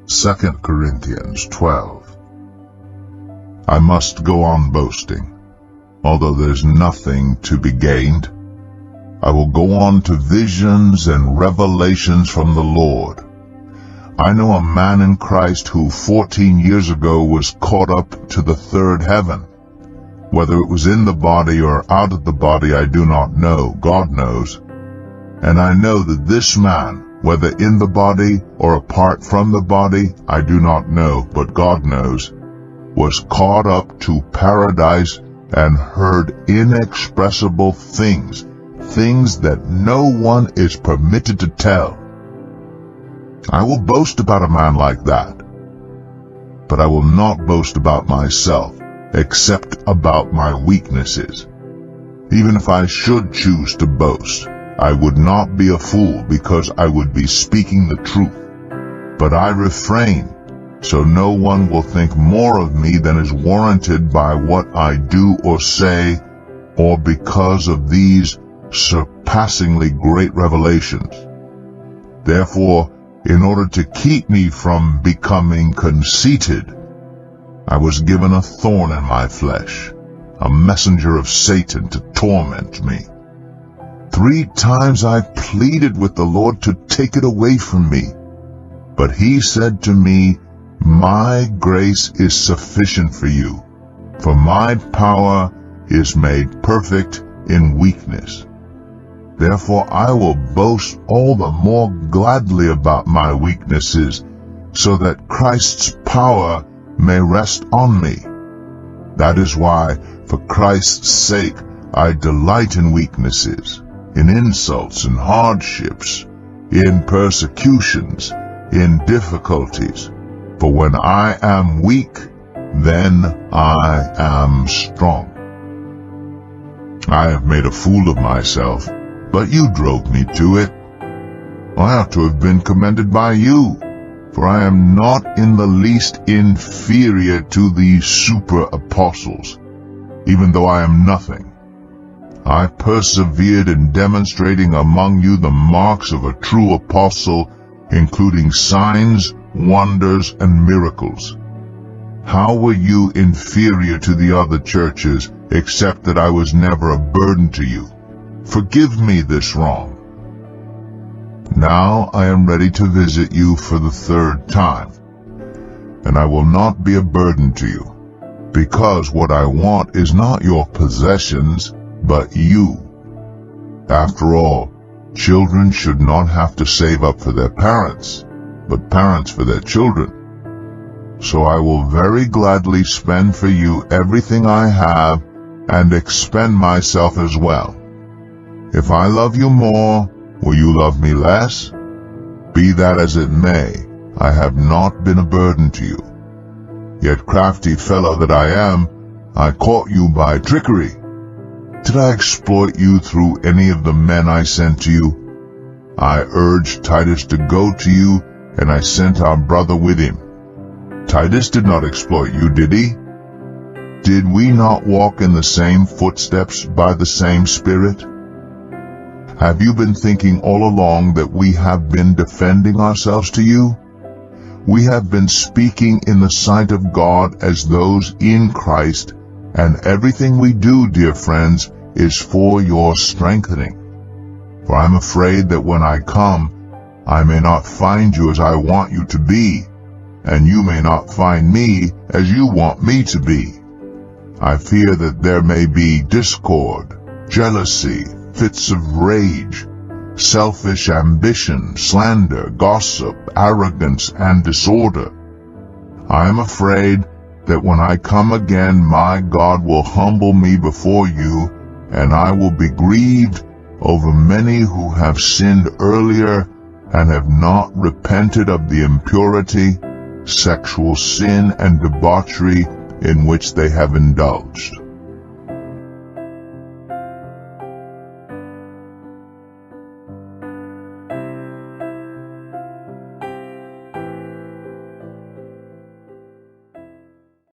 2 Corinthians 12. I must go on boasting, although there's nothing to be gained. I will go on to visions and revelations from the Lord. I know a man in Christ who 14 years ago was caught up to the third heaven. Whether it was in the body or out of the body, I do not know. God knows. And I know that this man, whether in the body or apart from the body, I do not know, but God knows, was caught up to paradise and heard inexpressible things, things that no one is permitted to tell. I will boast about a man like that, but I will not boast about myself, except about my weaknesses. Even if I should choose to boast, I would not be a fool, because I would be speaking the truth. But I refrain, so no one will think more of me than is warranted by what I do or say, or because of these surpassingly great revelations. Therefore, in order to keep me from becoming conceited, I was given a thorn in my flesh, a messenger of Satan to torment me. 3 times I pleaded with the Lord to take it away from me. But he said to me, "My grace is sufficient for you, for my power is made perfect in weakness." Therefore I will boast all the more gladly about my weaknesses, so that Christ's power may rest on me. That is why, for Christ's sake, I delight in weaknesses, in insults and hardships, in persecutions, in difficulties. For when I am weak, then I am strong. I have made a fool of myself, but you drove me to it. I ought to have been commended by you, for I am not in the least inferior to the super-apostles, even though I am nothing. I persevered in demonstrating among you the marks of a true apostle, including signs, wonders, and miracles. How were you inferior to the other churches, except that I was never a burden to you? Forgive me this wrong. Now I am ready to visit you for the 3rd time, and I will not be a burden to you, because what I want is not your possessions, but you. After all, children should not have to save up for their parents, but parents for their children. So I will very gladly spend for you everything I have, and expend myself as well. If I love you more, will you love me less? Be that as it may, I have not been a burden to you. Yet, crafty fellow that I am, I caught you by trickery. Did I exploit you through any of the men I sent to you? I urged Titus to go to you, and I sent our brother with him. Titus did not exploit you, did he? Did we not walk in the same footsteps by the same Spirit? Have you been thinking all along that we have been defending ourselves to you? We have been speaking in the sight of God as those in Christ, and everything we do, dear friends, is for your strengthening. For I am afraid that when I come, I may not find you as I want you to be, and you may not find me as you want me to be. I fear that there may be discord, jealousy, fits of rage, selfish ambition, slander, gossip, arrogance, and disorder. I am afraid that when I come again, my God will humble me before you, and I will be grieved over many who have sinned earlier and have not repented of the impurity, sexual sin, and debauchery in which they have indulged.